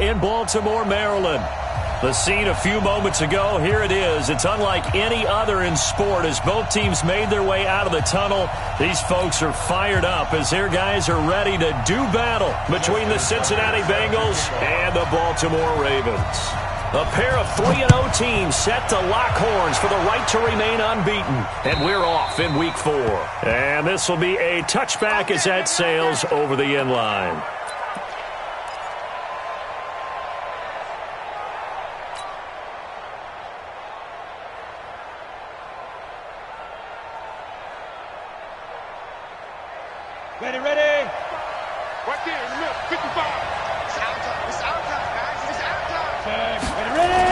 in Baltimore, Maryland. The scene a few moments ago, here it is. It's unlike any other in sport as both teams made their way out of the tunnel. These folks are fired up as their guys are ready to do battle between the Cincinnati Bengals and the Baltimore Ravens. A pair of 3-0 teams set to lock horns for the right to remain unbeaten. And we're off in Week 4. And this will be a touchback as that sails over the end line. Ready, ready. Right there in the middle, 55. It's out time, guys. It's out time. Ready, ready.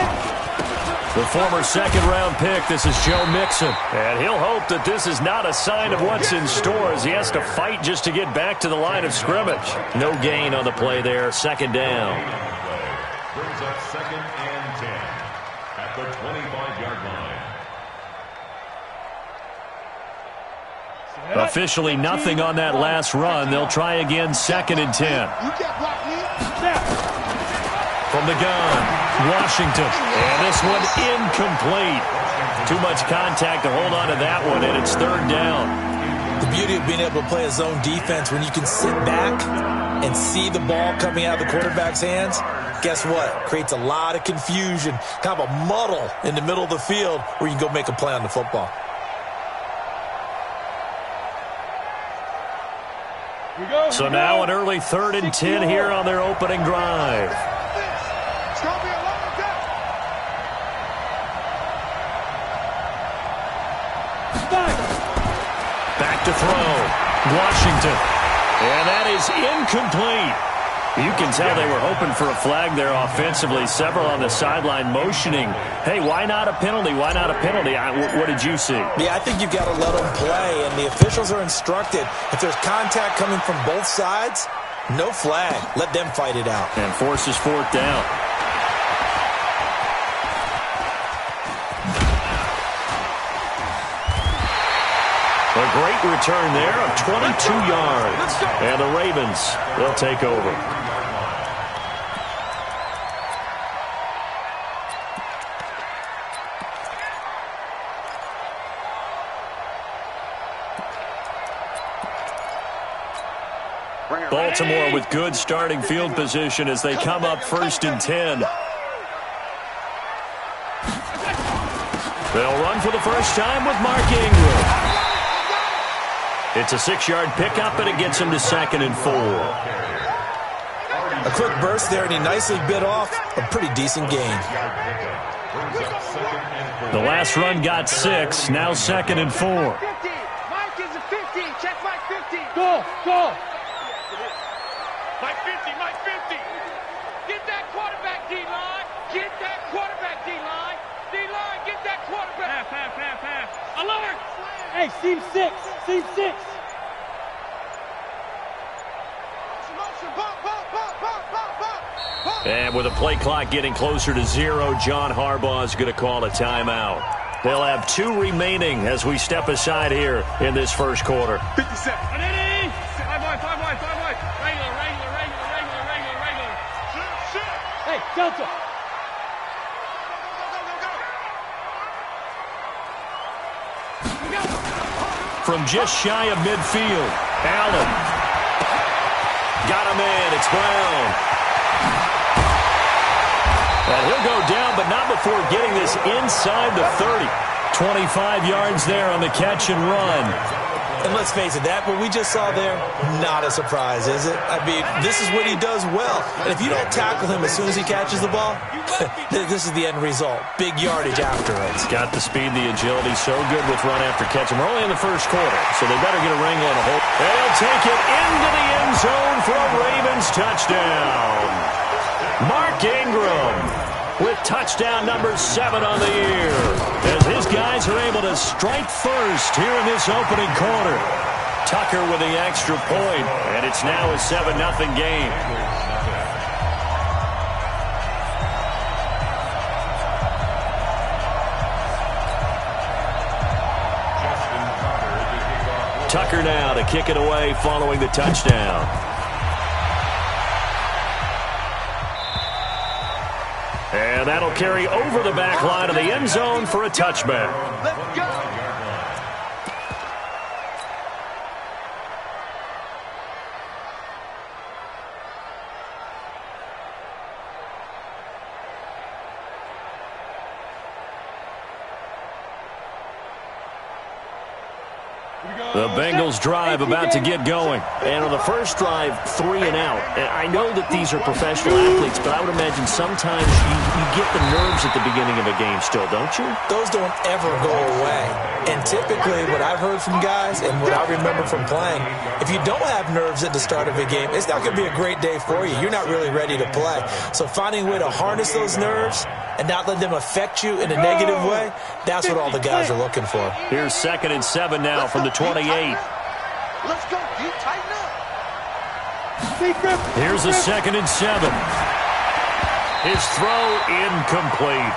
The former second-round pick, this is Joe Mixon. And he'll hope that this is not a sign of what's in store as he has to fight just to get back to the line of scrimmage. No gain on the play there, second down. Brings up 2nd and 10 at the 25-yard line. Officially nothing on that last run. They'll try again, 2nd and 10. From the gun, Washington. And this one incomplete. Too much contact to hold on to that one, and it's 3rd down. The beauty of being able to play a zone defense when you can sit back and see the ball coming out of the quarterback's hands, guess what? Creates a lot of confusion, kind of a muddle in the middle of the field where you can go make a play on the football. So now an early 3rd and 10 here on their opening drive. It's going to be a long day. Back to throw. Washington. And that is incomplete. You can tell they were hoping for a flag there offensively. Several on the sideline motioning. Hey, why not a penalty? Why not a penalty? What did you see? Yeah, I think you've got to let them play, and the officials are instructed. If there's contact coming from both sides, no flag. Let them fight it out. And forces 4th down. A great return there of 22 yards. And the Ravens will take over. Baltimore with good starting field position as they come up 1st and 10. They'll run for the first time with Mark Ingram. It's a 6-yard pickup, and it gets him to 2nd and 4. A quick burst there, and he nicely bit off a pretty decent gain. The last run got 6, now 2nd and 4. Mike is a 50. Check Mike 50. Go. Mike 50, Mike 50. Get that quarterback, D-line. Get that quarterback, D-line. D-line, get that quarterback. Half. Alert. Hey, seam 6. And with the play clock getting closer to 0, John Harbaugh is going to call a timeout. They'll have 2 remaining as we step aside here in this first quarter. 57. 5 wide. Regular. Hey, Delta. From just shy of midfield, Allen. Got him in. It's Brown. And he'll go down, but not before getting this inside the 30. 25 yards there on the catch and run. And let's face it, that what we just saw there, not a surprise, is it? I mean, this is what he does well. And if you don't tackle him as soon as he catches the ball, this is the end result. Big yardage after it. He's got the speed, the agility, so good with run after catch. And we're only in the first quarter, so they better get a wrangle and a hold. And he'll take it into the end zone for a Ravens touchdown. Mark Ingram with touchdown number 7 on the year, as his guys are able to strike first here in this opening quarter. Tucker with the extra point, and it's now a 7-0 game. Tucker now to kick it away following the touchdown. And that'll carry over the back line of the end zone for a touchback. Let's go. The Bengals drive about to get going. And on the first drive, 3 and out. And I know that these are professional athletes, but I would imagine sometimes you get the nerves at the beginning of a game still, don't you? Those don't ever go away. And typically what I've heard from guys and what I remember from playing, if you don't have nerves at the start of a game, it's not going to be a great day for you. You're not really ready to play. So finding a way to harness those nerves and not let them affect you in a negative way, that's what all the guys are looking for. Here's 2nd and 7 now from the 28. Let's go, D. Tighten up. Here's a 2nd and 7. His throw incomplete.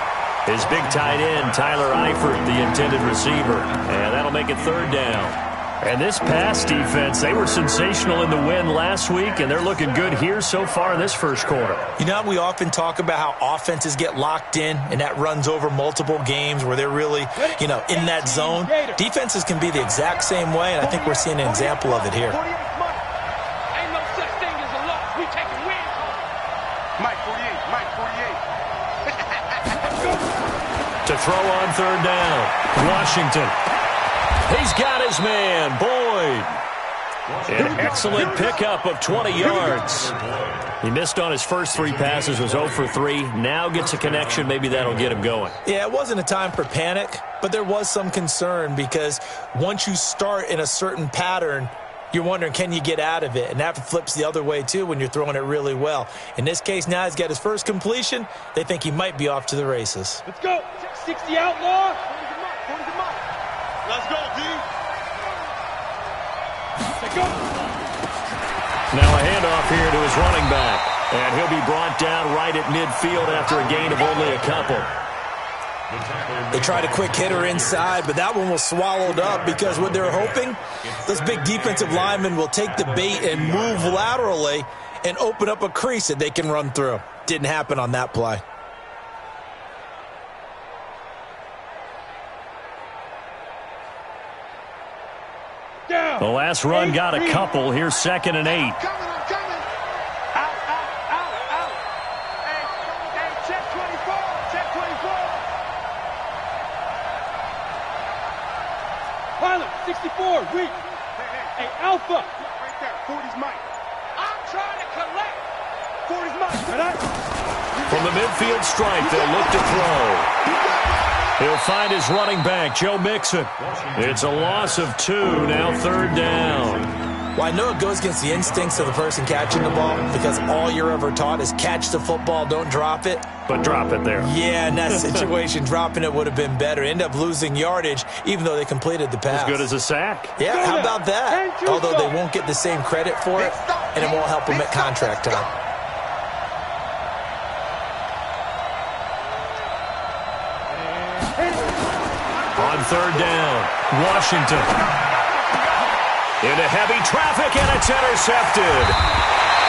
His big tight end, Tyler Eifert, the intended receiver. And that'll make it 3rd down. And this pass defense, they were sensational in the win last week, and they're looking good here so far in this first quarter. You know, we often talk about how offenses get locked in, and that runs over multiple games where they're really, in that zone. Defenses can be the exact same way, and I think we're seeing an example of it here. Ain't no such thing as a loss. We taking wins. Mike 48. To throw on 3rd down, Washington. He's got his man, Boyd. An excellent pickup of 20 yards. He missed on his first 3 passes, was 0 for 3. Now gets a connection. Maybe that'll get him going. Yeah, it wasn't a time for panic, but there was some concern because once you start in a certain pattern, you're wondering, can you get out of it? And that flips the other way, too, when you're throwing it really well. In this case, now he's got his first completion. They think he might be off to the races. Let's go. 60 outlaw. Let's go, D. Let's go. Now a handoff here to his running back. And he'll be brought down right at midfield after a gain of only a couple. They tried a quick hitter inside, but that one was swallowed up because what they're hoping, those big defensive linemen will take the bait and move laterally and open up a crease that they can run through. Didn't happen on that play. The last run got a couple. Here's 2nd and 8. I'm coming. Out. Hey, check 24. Check 24. Pilot, 64, weak. Hey, Alpha. Right there, 40's Mike. I'm trying to collect. 40's Mike. Right. From the midfield stripe, they'll look to throw. He'll find his running back, Joe Mixon. It's a loss of 2, now 3rd down. Well, I know it goes against the instincts of the person catching the ball because all you're ever taught is catch the football, don't drop it. But drop it there. Yeah, in that situation, dropping it would have been better. End up losing yardage, even though they completed the pass. As good as a sack. Yeah, how about that? Although they won't get the same credit for it, and it won't help them at contract time. On 3rd down, Washington. Into heavy traffic, and it's intercepted.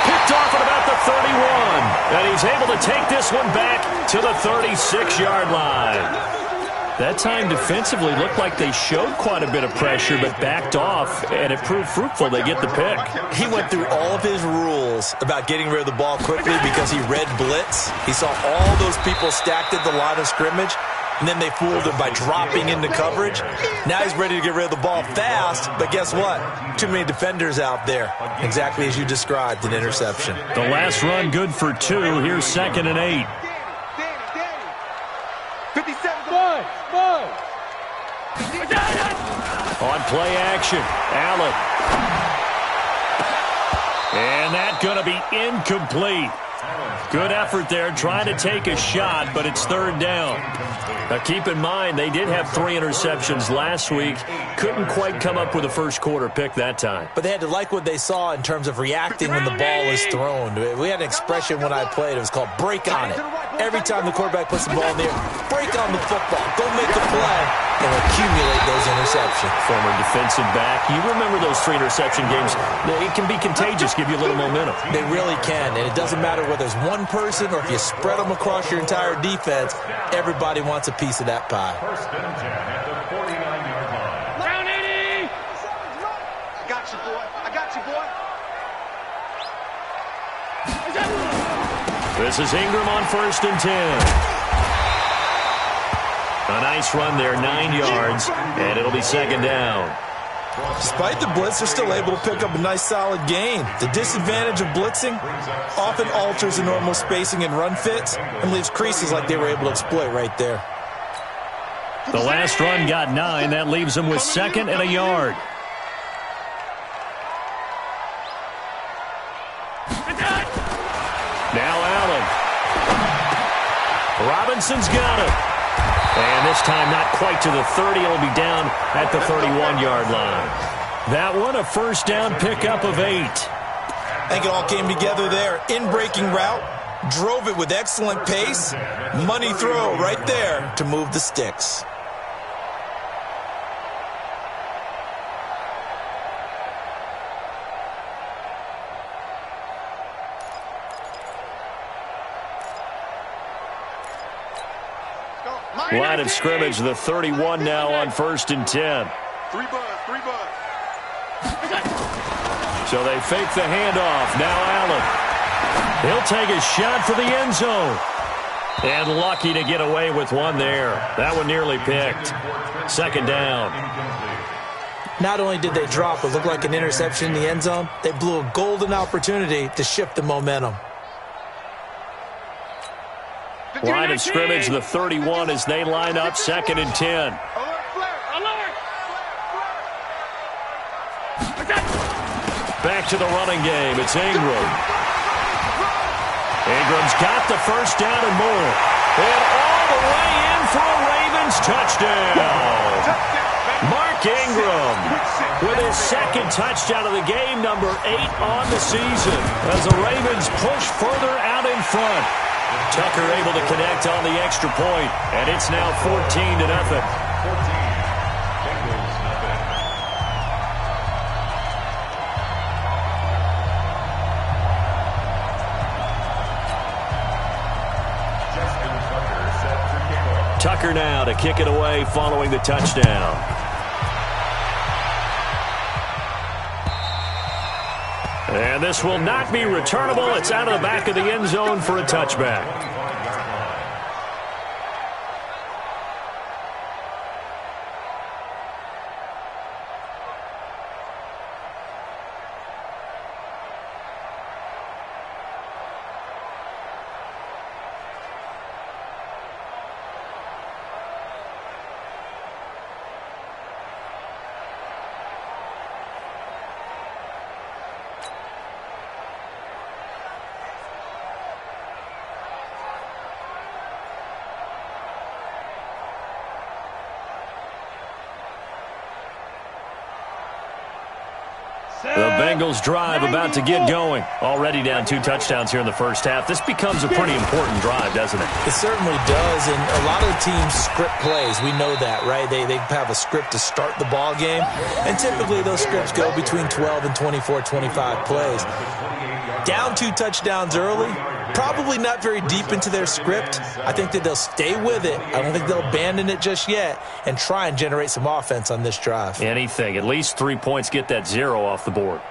Picked off at about the 31. And he's able to take this one back to the 36-yard line. That time defensively looked like they showed quite a bit of pressure, but backed off, and it proved fruitful. They get the pick. He went through all of his rules about getting rid of the ball quickly because he read blitz. He saw all those people stacked at the line of scrimmage, and then they fooled him by dropping into coverage. Now he's ready to get rid of the ball fast, but guess what? Too many defenders out there. Exactly as you described, an interception. The last run good for 2. Here's 2nd and 8. 57. On play action, Allen. And that's going to be incomplete. Good effort there, trying to take a shot, but it's 3rd down. Now keep in mind, they did have 3 interceptions last week. Couldn't quite come up with a first quarter pick that time. But they had to like what they saw in terms of reacting when the ball is thrown. We had an expression when I played. It was called break on it. Every time the quarterback puts the ball in the air, break on the football, go make a play, and accumulate those interceptions. Former defensive back. You remember those 3 interception games. It can be contagious, give you a little momentum. They really can, and it doesn't matter whether it's one person or if you spread them across your entire defense, everybody wants a piece of that pie. First and 10 at the 49-yard line. Round 80. I got you, boy. I got you, boy. This is Ingram on first and 10. A nice run there, 9 yards, and it'll be second down. Despite the blitz, they're still able to pick up a nice, solid gain. The disadvantage of blitzing often alters the normal spacing and run fits and leaves creases like they were able to exploit right there. The last run got 9. That leaves them with 2nd and a yard. Now Allen. Robinson's got it. And this time not quite to the 30. It'll be down at the 31-yard line. That one a first down pickup of 8. I think it all came together there. In-breaking route, drove it with excellent pace. Money throw right there to move the sticks. Line of scrimmage, the 31 now on first and 10. 3 buzz. So they fake the handoff. Now Allen. He'll take a shot for the end zone. And lucky to get away with one there. That one nearly picked. Second down. Not only did they drop what looked like an interception in the end zone, they blew a golden opportunity to shift the momentum. Line of scrimmage, the 31 as they line up, 2nd and 10. Back to the running game. It's Ingram. Ingram's got the first down and more. And all the way in for a Ravens touchdown. Mark Ingram with his 2nd touchdown of the game, number 8 on the season, as the Ravens push further out in front. Tucker able to connect on the extra point, and it's now 14-0. 14. Bengals nothing. Justin Tucker set for kickoff. Tucker now to kick it away following the touchdown. And this will not be returnable. It's out of the back of the end zone for a touchback. The Bengals drive about to get going. Already down 2 touchdowns here in the first half. This becomes a pretty important drive, doesn't it? It certainly does, and a lot of the teams script plays. We know that, right? They have a script to start the ball game, and typically those scripts go between 12 and 24, 25 plays. Down 2 touchdowns early, probably not very deep into their script. I think that they'll stay with it. I don't think they'll abandon it just yet and try and generate some offense on this drive. Anything. At least 3 points, get that 0 off the board.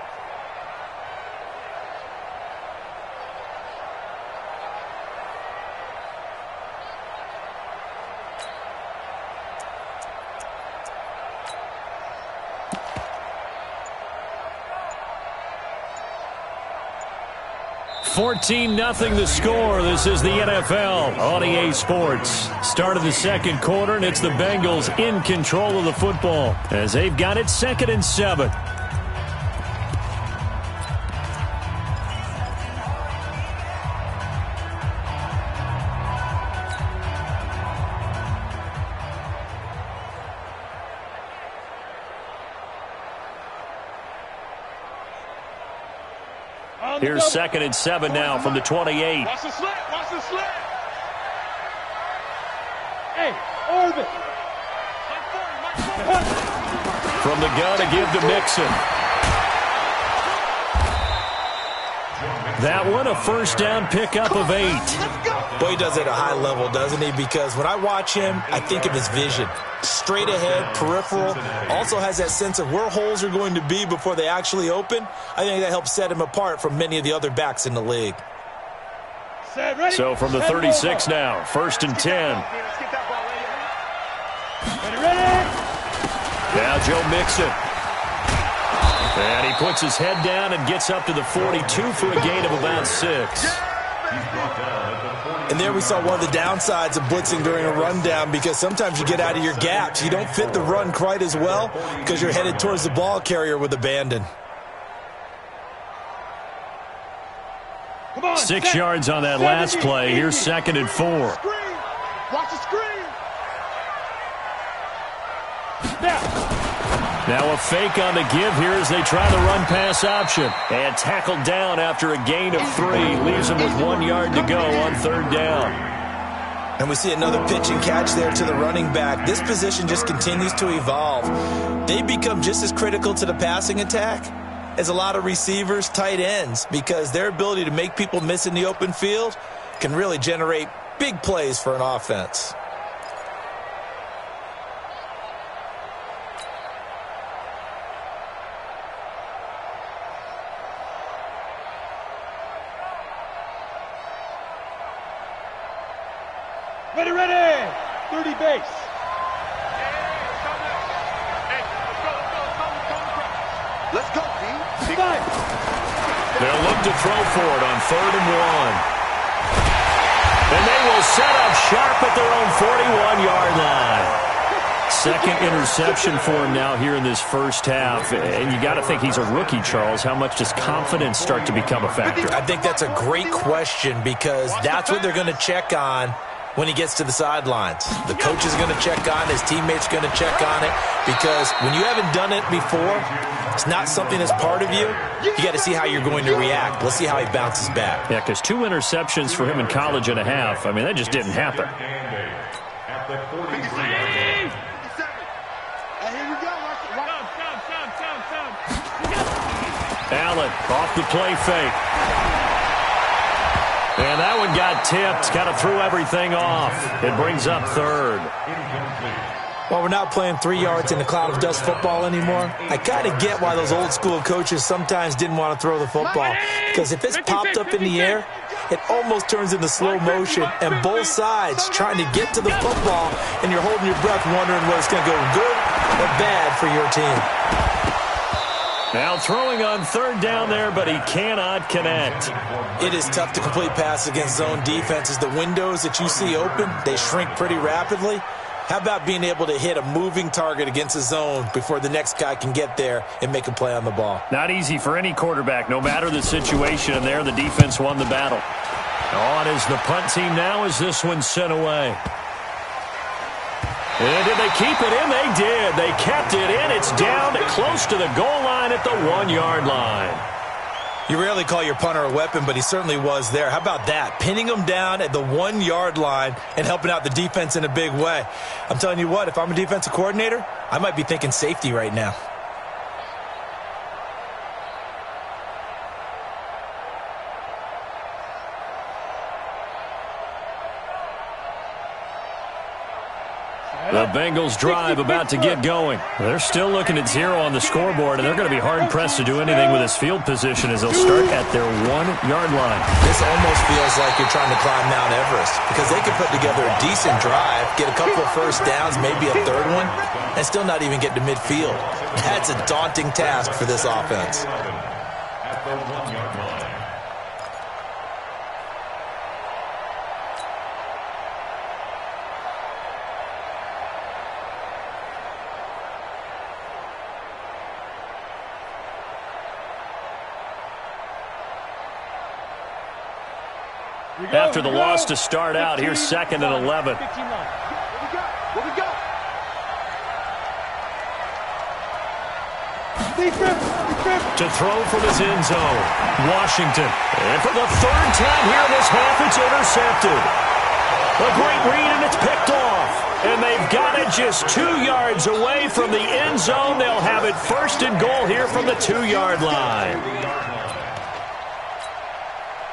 $14-0 the score. This is the NFL on EA Sports. Start of the second quarter, and it's the Bengals in control of the football as they've got it 2nd and 7. Here's 2nd and 7 now from the 28. Watch the slant. Watch the slant. Hey, orbit. From the gun, a give to Mixon. That one, a first down pickup of 8. Boy, he does it at a high level, doesn't he? Because when I watch him, I think of his vision. Straight ahead, peripheral. Also has that sense of where holes are going to be before they actually open. I think that helps set him apart from many of the other backs in the league. So from the 36 now, 1st and 10. Now Joe Mixon. And he puts his head down and gets up to the 42 for a gain of about 6. And there we saw one of the downsides of blitzing during a rundown, because sometimes you get out of your gaps. You don't fit the run quite as well because you're headed towards the ball carrier with abandon. 6 yards on that last play. Here's 2nd and 4. Watch the screen. Now a fake on the give here as they try the run-pass option. And tackled down after a gain of 3. Leaves him with 1 yard to go on 3rd down. And we see another pitch and catch there to the running back. This position just continues to evolve. They become just as critical to the passing attack as a lot of receivers, tight ends, because their ability to make people miss in the open field can really generate big plays for an offense. Ready. 30 base. Let's go, D. They'll look to throw for it on 3rd and 1. And they will set up sharp at their own 41-yard line. 2nd interception for him now here in this first half. And you got to think he's a rookie, Charles. How much does confidence start to become a factor? I think that's a great question, because that's what they're going to check on when he gets to the sidelines. The coach is going to check on it. His teammates are going to check on it, because when you haven't done it before, it's not something that's part of you. You got to see how you're going to react. Let's see how he bounces back. Yeah, because 2 interceptions for him in college and a half. I mean, that just didn't happen. Allen off the play fake. And that one got tipped, kind of threw everything off. It brings up 3rd. While we're not playing 3 yards in a cloud of dust football anymore, I kind of get why those old school coaches sometimes didn't want to throw the football. Because if it's popped up in the air, it almost turns into slow motion, and both sides trying to get to the football, and you're holding your breath wondering whether it's going to go good or bad for your team. Now throwing on 3rd down there, but he cannot connect. It is tough to complete passes against zone defenses. The windows that you see open, they shrink pretty rapidly. How about being able to hit a moving target against a zone before the next guy can get there and make a play on the ball? Not easy for any quarterback, no matter the situation. And there, the defense won the battle. On is the punt team now as this one's sent away. And did they keep it in? They did. They kept it in. It's down close to the goal line at the 1-yard line. You rarely call your punter a weapon, but he certainly was there. How about that? Pinning him down at the 1-yard line and helping out the defense in a big way. I'm telling you what, if I'm a defensive coordinator, I might be thinking safety right now. The Bengals drive about to get going. They're still looking at 0 on the scoreboard, and they're going to be hard-pressed to do anything with this field position as they'll start at their 1-yard line. This almost feels like you're trying to climb Mount Everest, because they could put together a decent drive, get a couple of first downs, maybe a 3rd one, and still not even get to midfield. That's a daunting task for this offense. At the 1-yard line. After the loss to start out, here's 2nd and 11. Where we go? To throw from his end zone, Washington. And for the 3rd time here in this half, it's intercepted. A great read, and it's picked off. And they've got it just 2 yards away from the end zone. They'll have it 1st and goal here from the 2-yard line.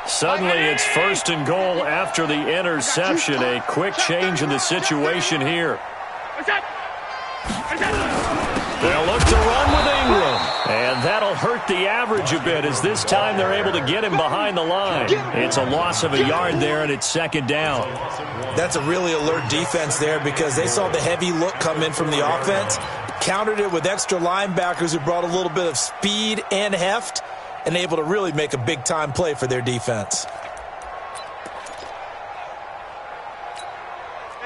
Suddenly it's 1st and goal after the interception. A quick change in the situation here. They'll look to run with Ingram. And that'll hurt the average a bit as this time they're able to get him behind the line. It's a loss of a yard there, and it's 2nd down. That's a really alert defense there because they saw the heavy look come in from the offense, countered it with extra linebackers who brought a little bit of speed and heft, and able to really make a big-time play for their defense.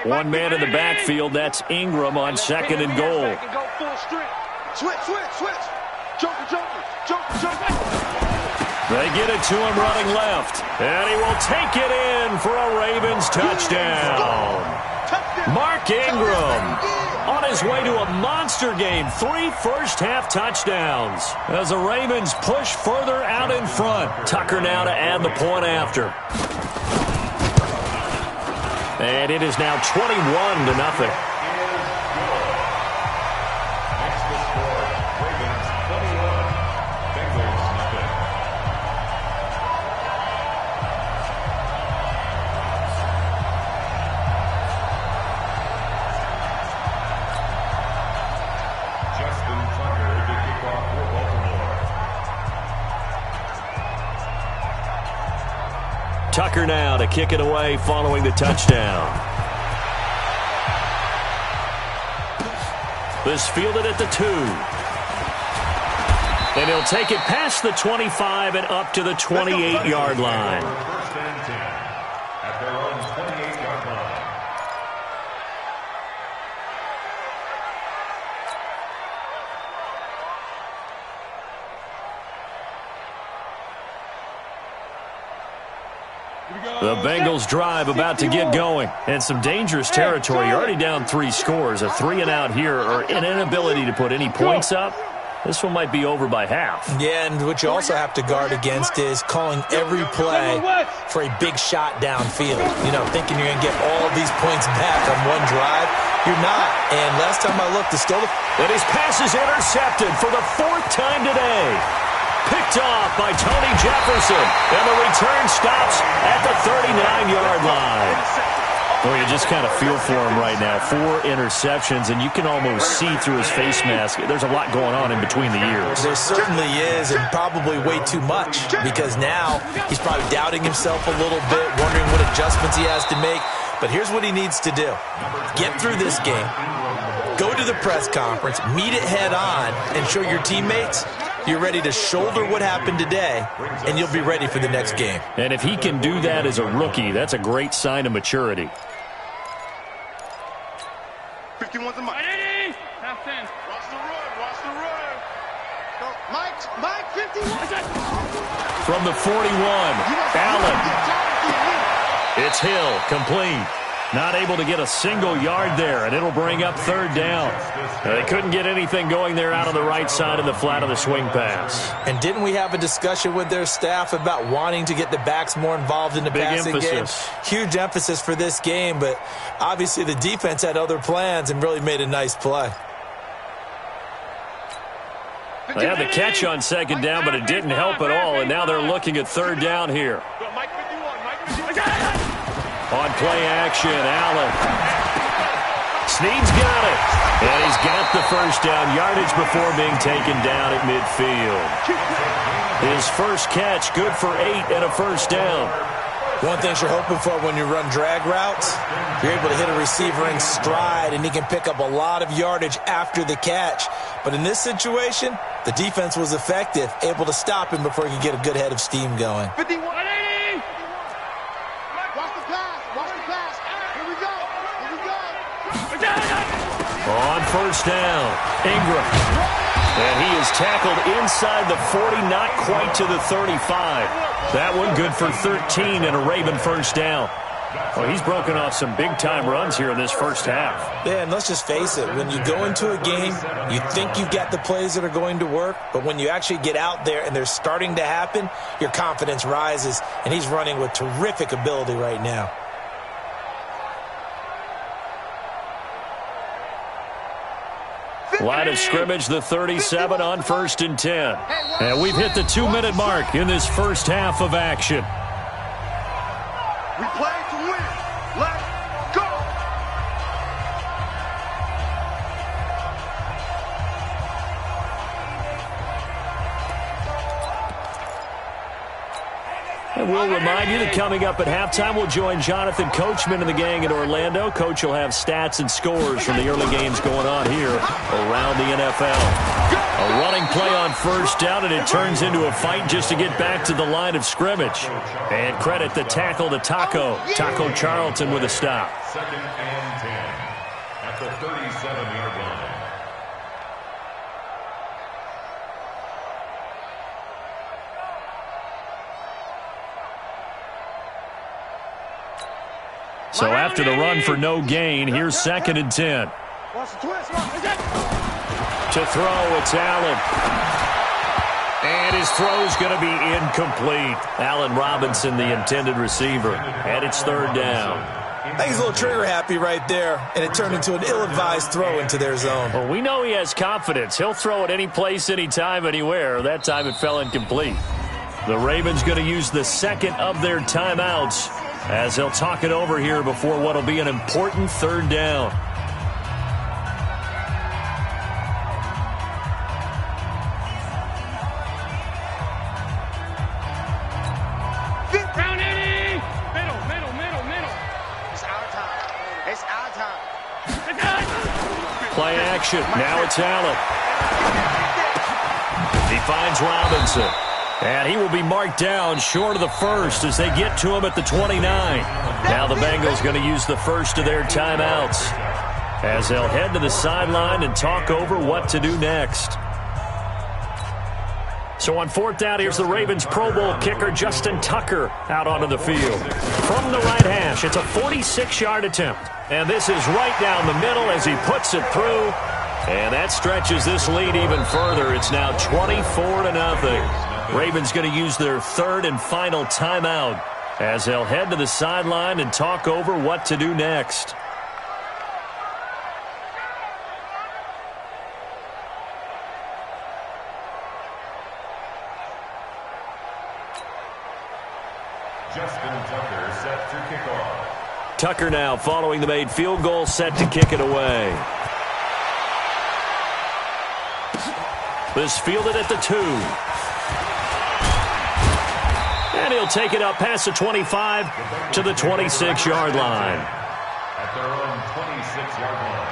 One man in the backfield, that's Ingram on 2nd and goal. Switch. Joker. They get it to him running left. And he will take it in for a Ravens touchdown. Mark Ingram on his way to a monster game. 3 first-half touchdowns as the Ravens push further out in front. Tucker now to add the point after. And it is now 21-0. Tucker now to kick it away following the touchdown. This fielded at the 2. And he'll take it past the 25 and up to the 28-yard line. First and 10 at their own 28-yard line. The Bengals drive about to get going. And some dangerous territory. You're already down 3 scores. A 3-and-out here or an inability to put any points up. This one might be over by half. Yeah, and what you also have to guard against is calling every play for a big shot downfield. You know, thinking you're going to get all of these points back on one drive. You're not. And last time I looked, it's still... And his pass is intercepted for the 4th time today. Picked off by Tony Jefferson. And the return stops at the 39-yard line. Well, you just kind of feel for him right now. 4 interceptions, and you can almost see through his face mask. There's a lot going on in between the ears. There certainly is, and probably way too much, because now he's probably doubting himself a little bit, wondering what adjustments he has to make. But here's what he needs to do. Get through this game, go to the press conference, meet it head on, and show your teammates you're ready to shoulder what happened today, and you'll be ready for the next game. And if he can do that as a rookie, that's a great sign of maturity. 51's a Mike. Half 10. Watch the run. Go. Mike, 51. From the 41, Allen. It's Hill, complete. Not able to get a single yard there, and it'll bring up 3rd down. They couldn't get anything going there out on the right side of the flat of the swing pass. And didn't we have a discussion with their staff about wanting to get the backs more involved in the passing game? Huge emphasis for this game, but obviously the defense had other plans and really made a nice play. They had the catch on 2nd down, but it didn't help at all, and now they're looking at 3rd down here. Mike 51. On play action, Allen. Snead's got it. And he's got the 1st down yardage before being taken down at midfield. His first catch, good for 8 and a 1st down. One thing you're hoping for when you run drag routes, you're able to hit a receiver in stride, and he can pick up a lot of yardage after the catch. But in this situation, the defense was effective, able to stop him before he could get a good head of steam going. 51. Watch the pass. Here we go. On 1st down, Ingram. And he is tackled inside the 40, not quite to the 35. That one good for 13 and a Raven 1st down. Well, he's broken off some big-time runs here in this 1st half. Yeah, and let's just face it. When you go into a game, you think you've got the plays that are going to work, but when you actually get out there and they're starting to happen, your confidence rises, and he's running with terrific ability right now. Line of scrimmage, the 37 on 1st and 10. And we've hit the 2-minute mark in this first half of action. We play to win. Let's go. And we'll remind you that coming up at halftime, we'll join Jonathan Coachman and the gang in Orlando. Coach will have stats and scores from the early games going on here around the NFL. A running play on 1st down, and it turns into a fight just to get back to the line of scrimmage. And credit the tackle to Taco Charlton with a stop. 2nd and 10 at the 37-yard line. So after the run for no gain, here's 2nd and 10. To throw, it's Allen. And his throw's going to be incomplete. Allen Robinson, the intended receiver. And it's 3rd down. I think he's a little trigger happy right there, and it turned into an ill-advised throw into their zone. Well, we know he has confidence. He'll throw it any place, anytime, anywhere. That time it fell incomplete. The Ravens going to use the 2nd of their timeouts as they'll talk it over here before what will be an important 3rd down. Play action. Now it's Allen. He finds Robinson. And he will be marked down short of the 1st as they get to him at the 29. Now the Bengals going to use the 1st of their timeouts as they'll head to the sideline and talk over what to do next. So on 4th down, here's the Ravens Pro Bowl kicker Justin Tucker out onto the field. From the right hash, it's a 46-yard attempt. And this is right down the middle as he puts it through. And that stretches this lead even further. It's now 24-0. Ravens going to use their 3rd and final timeout as they'll head to the sideline and talk over what to do next. Justin Tucker set to kick off. Tucker now following the made field goal, set to kick it away. This fielded at the 2. And he'll take it up past the 25 to the 26-yard line. At their own 26-yard line.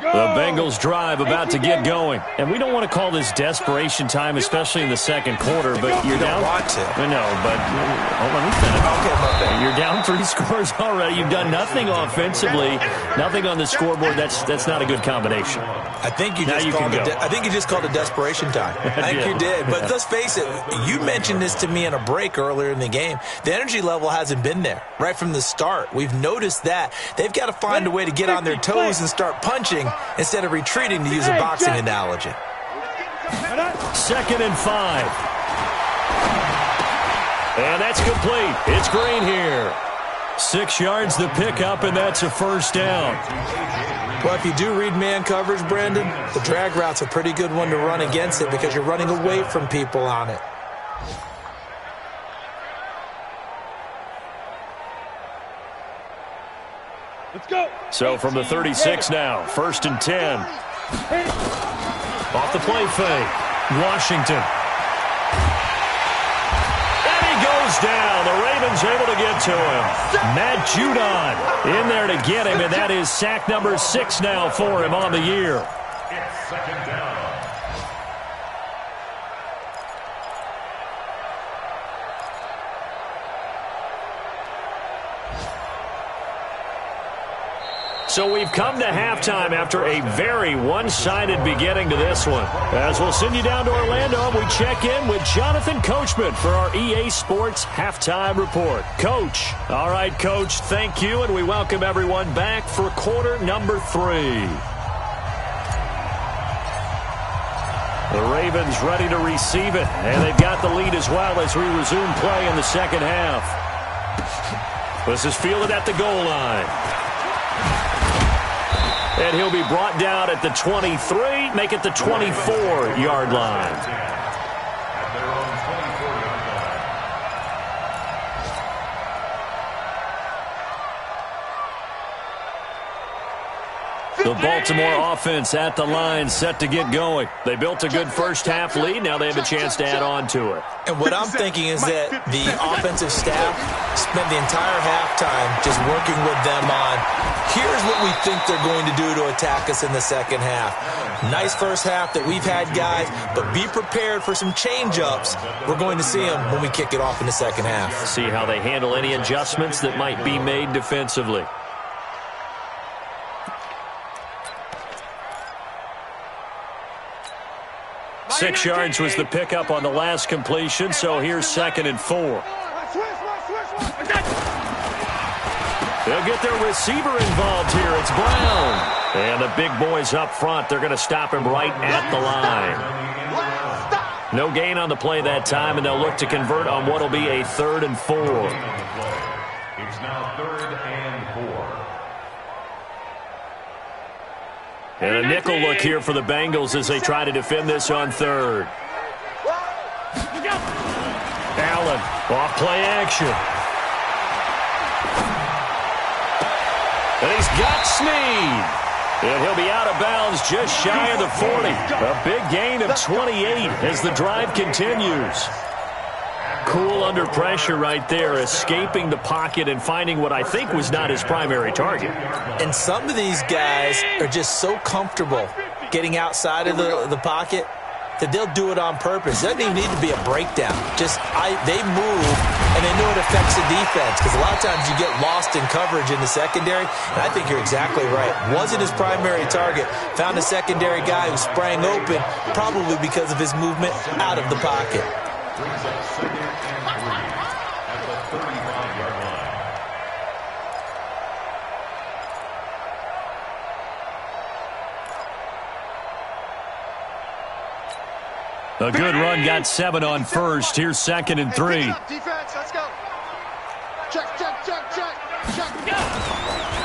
The Bengals drive about to get going. And we don't want to call this desperation time, especially in the 2nd quarter, but you're down. Want to. I know, but let me finish. Okay, my bad. You're down 3 scores already. You've done nothing offensively, nothing on the scoreboard. That's not a good combination. I think you just called it desperation time. I think you did. But let's face it, you mentioned this to me in a break earlier in the game. The energy level hasn't been there right from the start. We've noticed that. They've got to find a way to get on their toes and start punching instead of retreating, to use a boxing analogy. 2nd and 5. And that's complete. It's Green here. 6 yards the pickup, and that's a 1st down. Well, if you do read man coverage, Brandon, the drag route's a pretty good one to run against it because you're running away from people on it. Let's go. So from the 36 now, 1st and 10. Off the play fake. Washington. And he goes down. The Ravens able to get to him. Matt Judon in there to get him, and that is sack number 6 now for him on the year. It's 2nd down. So we've come to halftime after a very one-sided beginning to this one. As we'll send you down to Orlando, we check in with Jonathan Coachman for our EA Sports Halftime Report. Coach. All right, Coach, thank you, and we welcome everyone back for quarter number 3. The Ravens ready to receive it, and they've got the lead as well as we resume play in the second half. This is fielded at the goal line. And he'll be brought down at the 23, make it the 24-yard line. The Baltimore offense at the line, set to get going. They built a good first-half lead. Now they have a chance to add on to it. And what I'm thinking is that the offensive staff spent the entire halftime just working with them on, here's what we think they're going to do to attack us in the second half. Nice first half that we've had, guys, but be prepared for some change-ups. We're going to see them when we kick it off in the second half. See how they handle any adjustments that might be made defensively. 6 yards was the pickup on the last completion, so here's 2nd and 4. They'll get their receiver involved here. It's Brown. And the big boys up front, they're going to stop him right at the line. No gain on the play that time, and they'll look to convert on what will be a 3rd and 4. It's now 3rd and 4. And a nickel look here for the Bengals as they try to defend this on 3rd. Allen, off play action. And he's got Snead. And he'll be out of bounds just shy of the 40. A big gain of 28 as the drive continues. Cool under pressure right there, escaping the pocket and finding what I think was not his primary target. And some of these guys are just so comfortable getting outside of the pocket that they'll do it on purpose. It doesn't even need to be a breakdown. Just they move, and they know it affects the defense, because a lot of times you get lost in coverage in the secondary, and I think you're exactly right. Wasn't his primary target. Found a secondary guy who sprang open, probably because of his movement out of the pocket. Brings up 2nd and 3 at the 35-yard line. A good run, got 7 on first. Here's 2nd and 3. Defense, let's go. Check.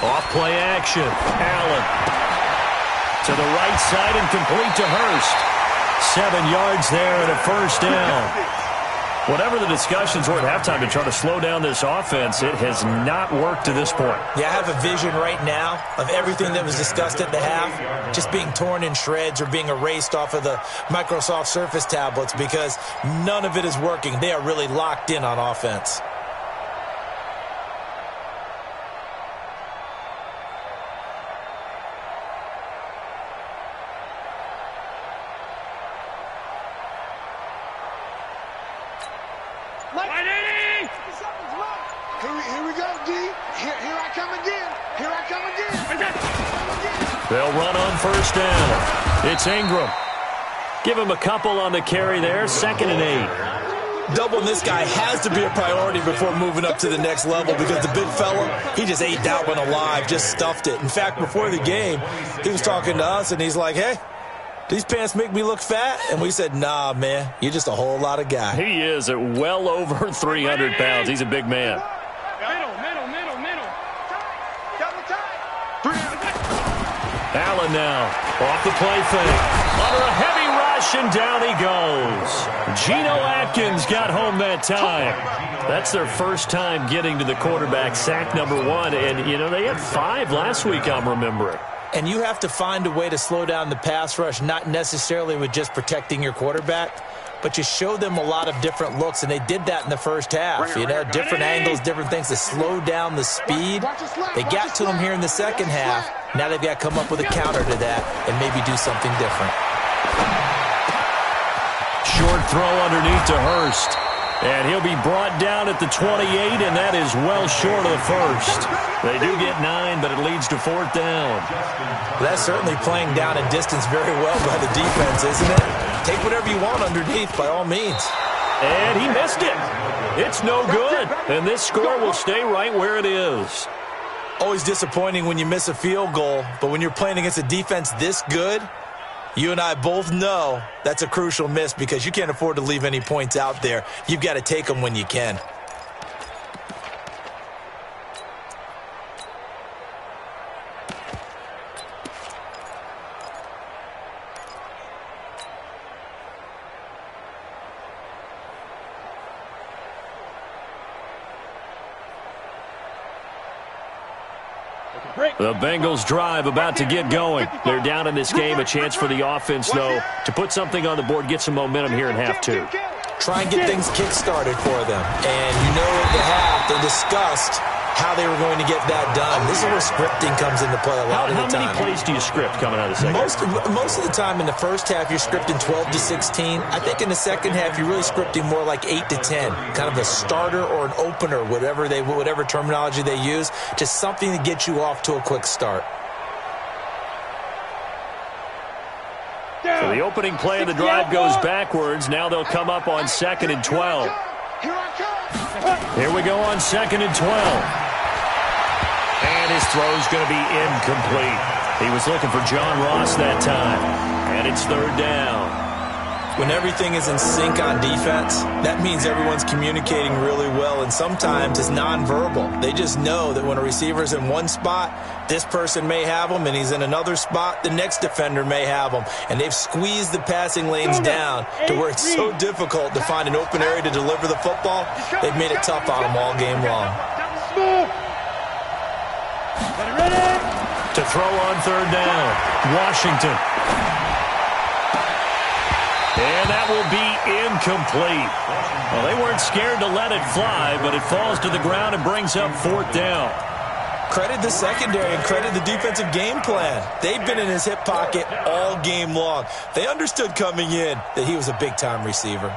Off play action. Allen to the right side and complete to Hurst. 7 yards there and a first down. Whatever the discussions were at halftime to try to slow down this offense, it has not worked to this point. Yeah, I have a vision right now of everything that was discussed at the half just being torn in shreds or being erased off of the Microsoft Surface tablets, because none of it is working. They are really locked in on offense. Here we go, D. Here I come again. They'll run on first down. It's Ingram. Give him a couple on the carry there. 2nd and 8. Doubling this guy has to be a priority before moving up to the next level, because the big fella, he just ate that one alive, just stuffed it. In fact, before the game, he was talking to us, and he's like, hey, these pants make me look fat? And we said, nah, man, you're just a whole lot of guy. He is at well over 300 pounds. He's a big man. Middle. Allen now off the play fake. Under a heavy rush, and down he goes. Geno Atkins got home that time. That's their first time getting to the quarterback, sack number 1. And, you know, they had 5 last week, I'm remembering. And you have to find a way to slow down the pass rush, not necessarily with just protecting your quarterback, but you show them a lot of different looks, and they did that in the first half. You know, different angles, different things to slow down the speed. They got to him here in the second half. Now they've got to come up with a counter to that and maybe do something different. Short throw underneath to Hurst. And he'll be brought down at the 28, and that is well short of the first. They do get 9, but it leads to 4th down. That's certainly playing down and distance very well by the defense, isn't it? Take whatever you want underneath, by all means. And he missed it. It's no good. And this score will stay right where it is. Always disappointing when you miss a field goal, but when you're playing against a defense this good, you and I both know that's a crucial miss because you can't afford to leave any points out there. You've got to take them when you can. The Bengals drive about to get going. They're down in this game. A chance for the offense, though, to put something on the board, get some momentum here in half 2. Try and get things kick-started for them. And you know at the half, they discussed how they were going to get that done. This is where scripting comes into play a lot of the time. How many plays do you script coming out of the second? Most of the time in the first half, you're scripting 12 to 16. I think in the second half, you're really scripting more like 8 to 10. Kind of a starter or an opener, whatever terminology they use, just something to get you off to a quick start. So the opening play of the drive goes backwards. Now they'll come up on 2nd and 12. Here we go on 2nd and 12. And his throw's going to be incomplete. He was looking for John Ross that time. And it's 3rd down. When everything is in sync on defense, that means everyone's communicating really well, and sometimes it's nonverbal. They just know that when a receiver's in one spot, this person may have him, and he's in another spot, the next defender may have him. And they've squeezed the passing lanes down to where it's so difficult to find an open area to deliver the football. They've made it tough on them all game long. To throw on 3rd down, Washington. And that will be incomplete. Well, they weren't scared to let it fly, but it falls to the ground and brings up 4th down. Credit the secondary and credit the defensive game plan. They've been in his hip pocket all game long. They understood coming in that he was a big-time receiver.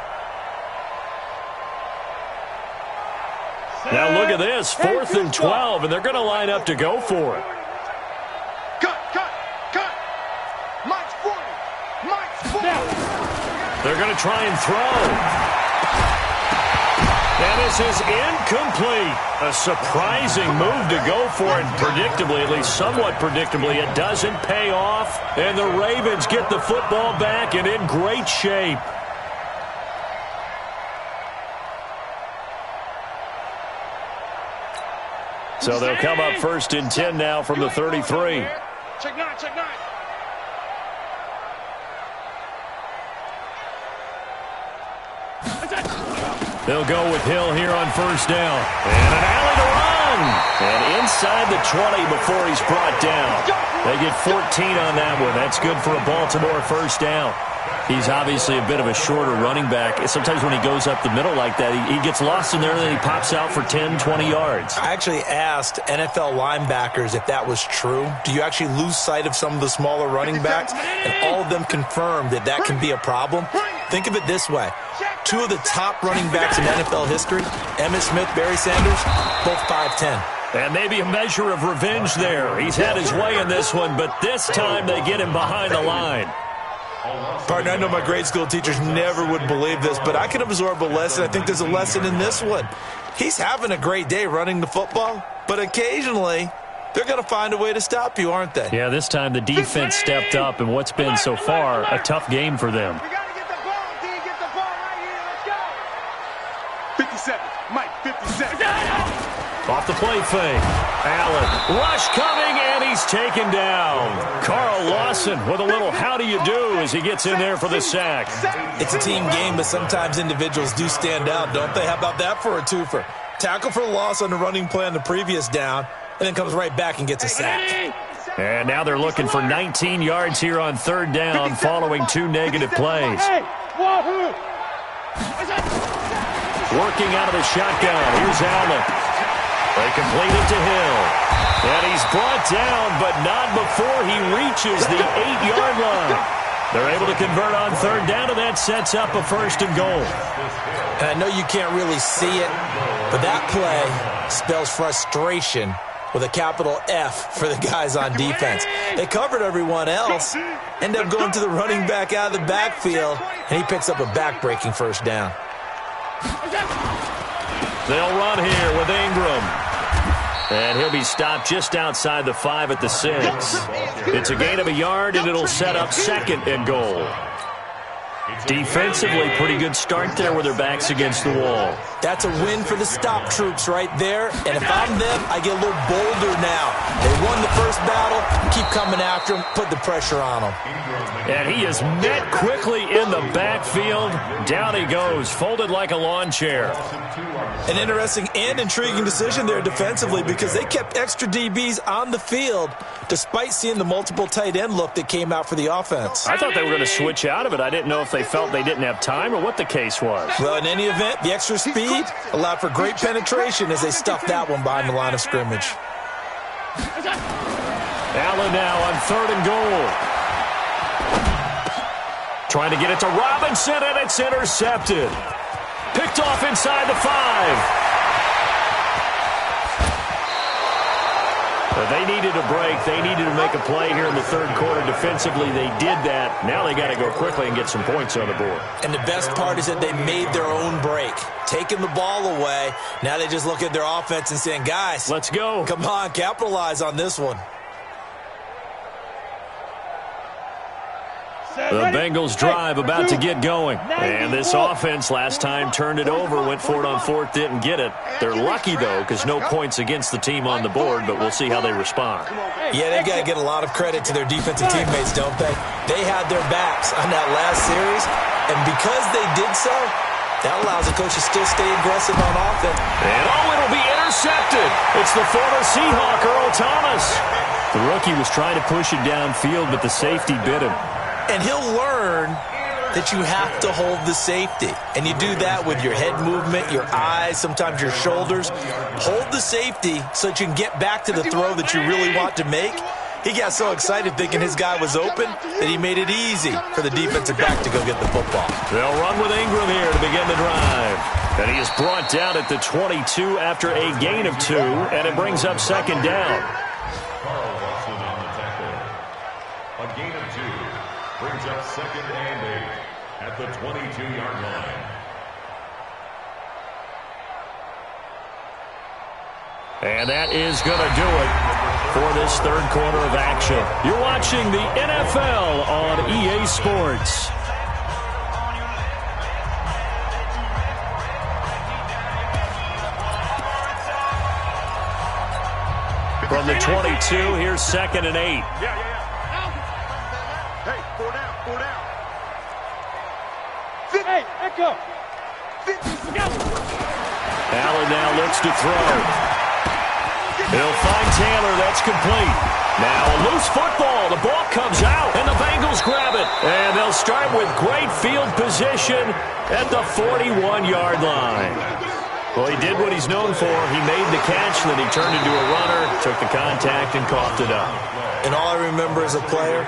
Now look at this, 4th and 12, and they're going to line up to go for it. Cut. Mike's 40. Mike's 40. They're going to try and throw. And this is incomplete. A surprising move to go for it. Predictably, at least somewhat predictably, it doesn't pay off. And the Ravens get the football back and in great shape. So they'll come up 1st and 10 now from the 33. Check nine. They'll go with Hill here on 1st down. And an alley to run. And inside the 20 before he's brought down. They get 14 on that one. That's good for a Baltimore 1st down. He's obviously a bit of a shorter running back. Sometimes when he goes up the middle like that, he gets lost in there and then he pops out for 10, 20 yards. I actually asked NFL linebackers if that was true. Do you actually lose sight of some of the smaller running backs? And all of them confirmed that that can be a problem. Think of it this way. 2 of the top running backs in NFL history, Emmitt Smith, Barry Sanders, both 5'10". And maybe a measure of revenge there. He's had his way in this one, but this time they get him behind the line. Partner, I know my grade school teachers never would believe this, but I can absorb a lesson. I think there's a lesson in this one. He's having a great day running the football, but occasionally they're going to find a way to stop you, aren't they? Yeah, this time the defense stepped up in what's been so far a tough game for them. We got to get the ball, D. Get the ball right here. Let's go. 57. Mike, 57. Off the play fake. Allen. Rush coming, and he's taken down. Carl Lawson with a little how do you do as he gets in there for the sack. It's a team game, but sometimes individuals do stand out, don't they? How about that for a twofer? Tackle for loss on the running play on the previous down, and then comes right back and gets a sack. And now they're looking for 19 yards here on 3rd down following 2 negative plays. Working out of the shotgun. Here's Allen. They complete it to Hill. And he's brought down, but not before he reaches the 8-yard line. They're able to convert on third down, and that sets up a 1st and goal. And I know you can't really see it, but that play spells frustration with a capital F for the guys on defense. They covered everyone else, end up going to the running back out of the backfield, and he picks up a back-breaking 1st down. They'll run here with Ingram. And he'll be stopped just outside the 5 at the 6. It's a gain of a yard, and it'll set up 2nd and goal. Defensively, pretty good start there with their backs against the wall. That's a win for the stop troops right there. And if I'm them, I get a little bolder now. They won the first battle. Keep coming after him. Put the pressure on him. And he is met quickly in the backfield. Down he goes, folded like a lawn chair. An interesting and intriguing decision there defensively because they kept extra DBs on the field despite seeing the multiple tight end look that came out for the offense. I thought they were going to switch out of it. I didn't know if they felt they didn't have time or what the case was. Well, in any event, the extra speed allowed for great penetration as they stuffed that one behind the line of scrimmage. Allen now on 3rd and goal. Trying to get it to Robinson, and it's intercepted. Picked off inside the 5. But they needed a break. They needed to make a play here in the 3rd quarter. Defensively, they did that. Now they got to go quickly and get some points on the board. And the best part is that they made their own break. Taking the ball away. Now they just look at their offense and saying, guys, let's go. Come on, capitalize on this one. The Bengals drive about to get going. And this offense last time turned it over, went for it on 4th, didn't get it. They're lucky, though, because no points against the team on the board, but we'll see how they respond. Yeah, they've got to get a lot of credit to their defensive teammates, don't they? They had their backs on that last series, and because they did so, that allows the coach to still stay aggressive on offense. And, it'll be intercepted. It's the former Seahawk, Earl Thomas. The rookie was trying to push it downfield, but the safety bit him. And he'll learn that you have to hold the safety. And you do that with your head movement, your eyes, sometimes your shoulders. Hold the safety so that you can get back to the throw that you really want to make. He got so excited thinking his guy was open that he made it easy for the defensive back to go get the football. They'll run with Ingram here to begin the drive. And he is brought down at the 22 after a gain of 2, and it brings up 2nd down. A gain of 2 brings up 2nd and 8 at the 22-yard line. And that is going to do it for this 3rd quarter of action. You're watching the NFL on EA Sports. From the 22, here's 2nd and 8. Hey, 4 down, 4 down. Hey, echo. Allen now looks to throw. He'll find Taylor. That's complete. Now a loose football. The ball comes out, and the Bengals grab it. And they'll start with great field position at the 41-yard line. Well, he did what he's known for. He made the catch, then he turned into a runner, took the contact, and coughed it up. And all I remember as a player,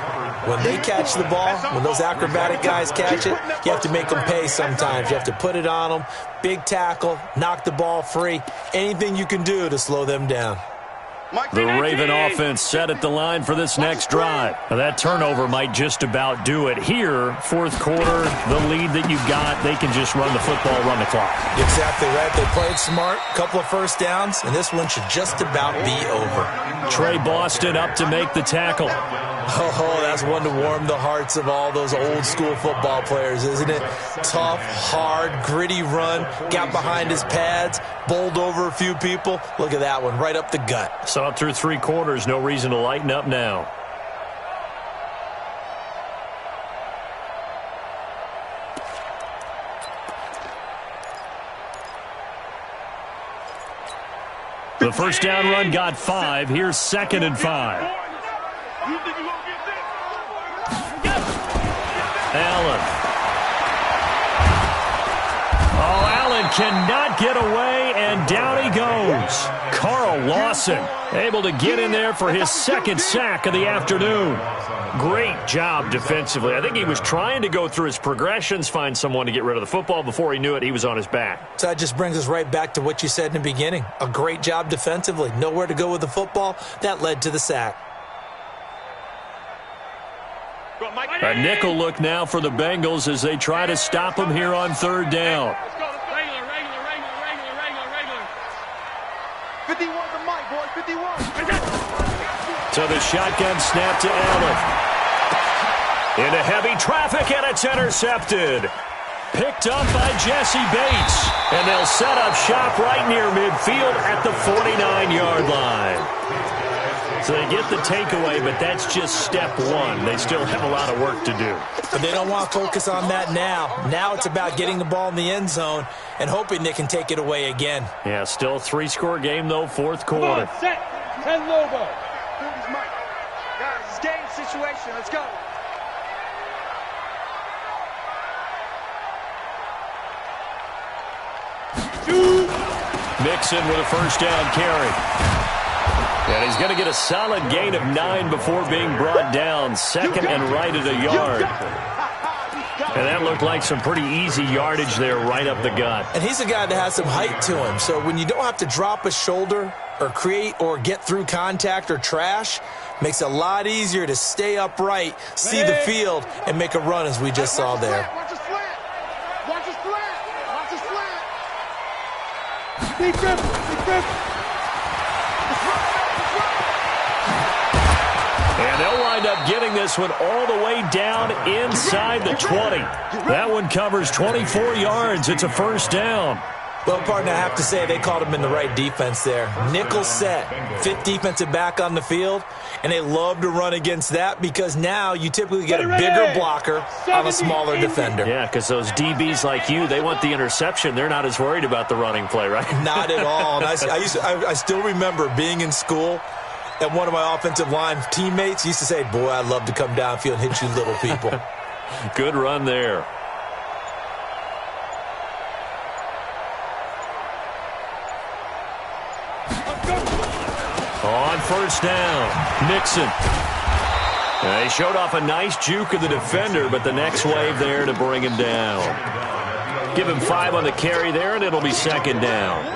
when they catch the ball, when those acrobatic guys catch it, you have to make them pay sometimes. You have to put it on them, big tackle, knock the ball free, anything you can do to slow them down. The Raven offense set at the line for this next drive. Now that turnover might just about do it. Here, 4th quarter, the lead that you've got, they can just run the football, run the clock. Exactly right. They played smart, couple of 1st downs, and this one should just about be over. Trey Boston up to make the tackle. Oh, that's one to warm the hearts of all those old-school football players, isn't it? Tough, hard, gritty run, got behind his pads, bowled over a few people. Look at that one, right up the gut. Saw it through 3 quarters, no reason to lighten up now. The 1st down run got 5. Here's 2nd and 5. Allen. Oh, Allen cannot get away, and down he goes. Carl Now Lawson able to get in there for his second sack of the afternoon. Great job defensively. I think he was trying to go through his progressions, find someone to get rid of the football. Before he knew it, he was on his back. So that just brings us right back to what you said in the beginning. A great job defensively. Nowhere to go with the football. That led to the sack. A nickel look now for the Bengals as they try to stop him here on third down. 51 to Mike, boys, 51. So the shotgun snap to Allen. Into heavy traffic, and it's intercepted. Picked up by Jesse Bates. And they'll set up shop right near midfield at the 49-yard line. So they get the takeaway, but that's just step one. They still have a lot of work to do. But they don't want to focus on that now. Now it's about getting the ball in the end zone and hoping they can take it away again. Yeah, still a three-score game, though, fourth quarter. Come on, set. 10 Lobo. Here's Mike. Guys, it's game situation. Let's go. Mixon with a first down carry. And he's going to get a solid gain of 9 before being brought down. Second and right at a yard. And that looked like some pretty easy yardage there right up the gut. And he's a guy that has some height to him. So when you don't have to drop a shoulder or create or get through contact or trash, makes it a lot easier to stay upright, see the field, and make a run as we just saw there. Watch the slant. Watch the slant. Watch the slant. Big grip. Big grip. And they'll wind up getting this one all the way down inside the 20. That one covers 24 yards. It's a first down. Well, partner, I have to say they called him in the right defense there. Nickel set, fifth defensive back on the field, and they love to run against that because now you typically get a bigger blocker on a smaller defender. Yeah, because those DBs like you, they want the interception. They're not as worried about the running play, right? Not at all. And I still remember being in school, and one of my offensive line teammates used to say, boy, I'd love to come downfield and hit you little people. Good run there. On first down, Mixon. They showed off a nice juke of the defender, but the next wave there to bring him down. Give him 5 on the carry there, and it'll be second down.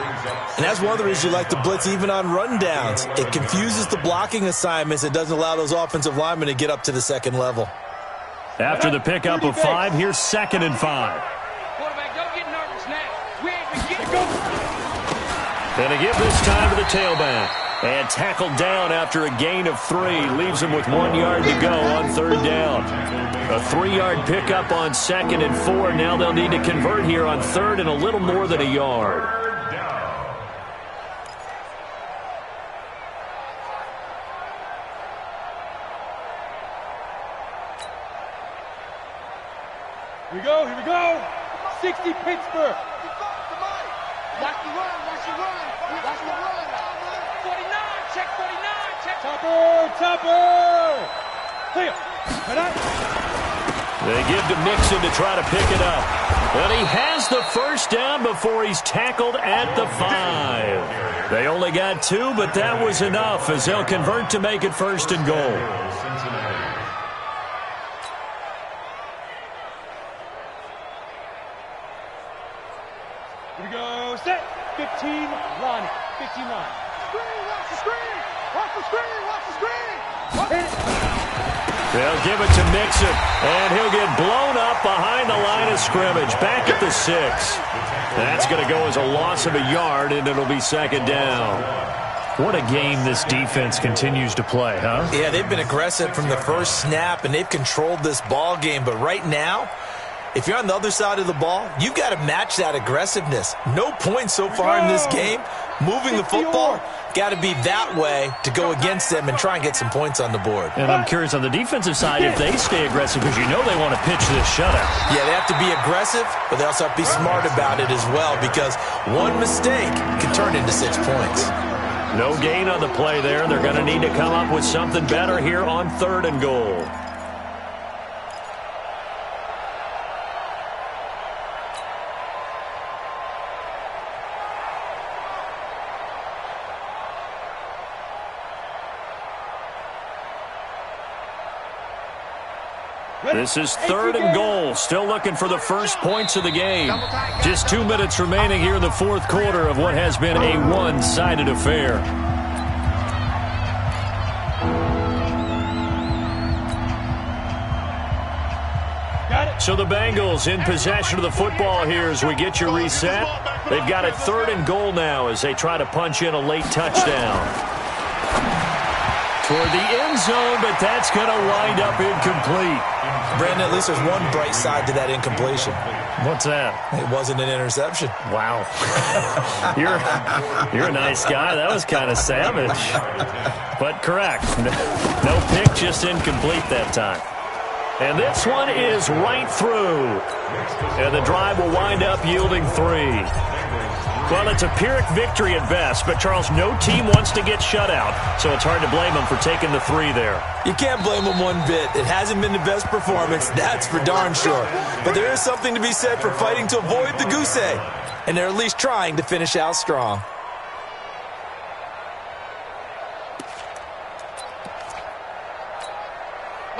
And that's one of the reasons you like to blitz even on rundowns. It confuses the blocking assignments. It doesn't allow those offensive linemen to get up to the second level. After the pickup of 5, here's second and 5. Quarterback, don't get nervous now. We ain't been getting go. And a give this time to the tailback. And tackled down after a gain of 3. Leaves him with 1 yard to go on third down. A 3-yard pickup on second and 4. Now they'll need to convert here on third and a little more than a yard. Here we go, here we go. 60 Pittsburgh. Watch the run. Watch the run. Watch the run. 49, check 49, check. Topper. Clear. They give to Mixon to try to pick it up. And he has the first down before he's tackled at the 5. They only got 2, but that was enough as they'll convert to make it first and goal. Here we go, set. 15 line. 15 line. Screen. Watch the screen. Watch the screen. Watch the screen. They'll give it to Mixon, and he'll get blown up behind the line of scrimmage. Back at the 6. That's going to go as a loss of a yard, and it'll be second down. What a game this defense continues to play, huh? Yeah, they've been aggressive from the first snap, and they've controlled this ball game. But right now, if you're on the other side of the ball, you've got to match that aggressiveness. No points so far in this game. Moving the football, got to be that way to go against them and try and get some points on the board. And I'm curious on the defensive side if they stay aggressive because you know they want to pitch this shutout. Yeah, they have to be aggressive, but they also have to be smart about it as well because one mistake can turn into 6 points. No gain on the play there. They're going to need to come up with something better here on third and goal. This is 3rd and goal. Still looking for the first points of the game. Just 2 minutes remaining here in the fourth quarter of what has been a one-sided affair. So the Bengals in possession of the football here as we get you reset. They've got it 3rd and goal now as they try to punch in a late touchdown. Toward the end zone, but that's going to wind up incomplete. Brandon, at least there's one bright side to that incompletion. What's that? It wasn't an interception. Wow. You're a nice guy. That was kind of savage. But correct. No pick, just incomplete that time. And this one is right through. And the drive will wind up yielding 3. Well, it's a Pyrrhic victory at best, but, Charles, no team wants to get shut out, so it's hard to blame them for taking the 3 there. You can't blame them one bit. It hasn't been the best performance, that's for darn sure. But there is something to be said for fighting to avoid the goose egg, and they're at least trying to finish out strong.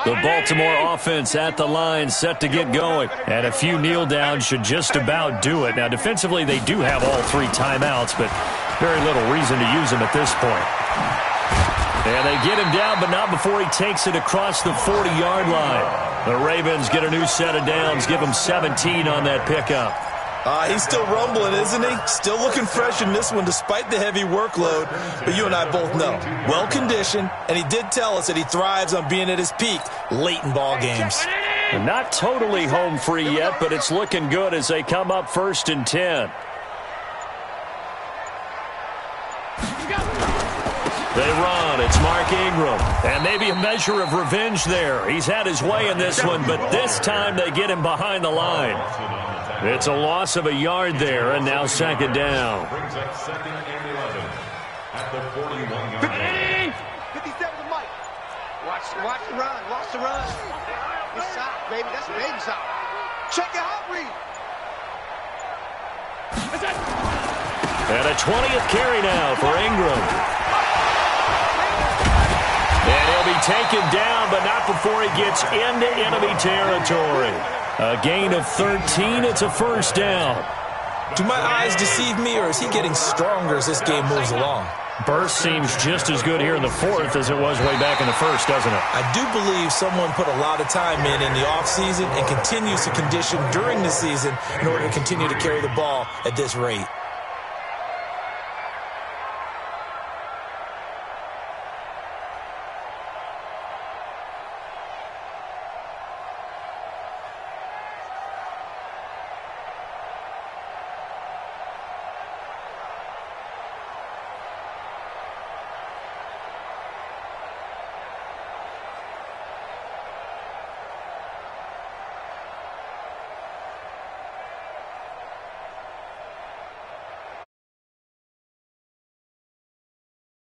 The Baltimore offense at the line, set to get going. And a few kneel downs should just about do it. Now, defensively, they do have all 3 timeouts, but very little reason to use them at this point. And they get him down, but not before he takes it across the 40-yard line. The Ravens get a new set of downs, give him 17 on that pickup. He's still rumbling, isn't he? Still looking fresh in this one despite the heavy workload. But you and I both know, well-conditioned, and he did tell us that he thrives on being at his peak late in ball games. And not totally home free yet, but it's looking good as they come up 1st and 10. They run. It's Mark Ingram. And maybe a measure of revenge there. He's had his way in this one, but this time they get him behind the line. It's a loss of a yard there, and now 2nd down. Brings up 2nd and 11 at the 41-yard line. 57 to Mike. Watch the run. Watch the run. It's soft, baby. That's baby soft. Check it out, Reed. And a 20th carry now for Ingram. And he'll be taken down, but not before he gets into enemy territory. A gain of 13. It's a 1st down. Do my eyes deceive me, or is he getting stronger as this game moves along? Burst seems just as good here in the 4th as it was way back in the 1st, doesn't it? I do believe someone put a lot of time in the offseason and continues to condition during the season in order to continue to carry the ball at this rate.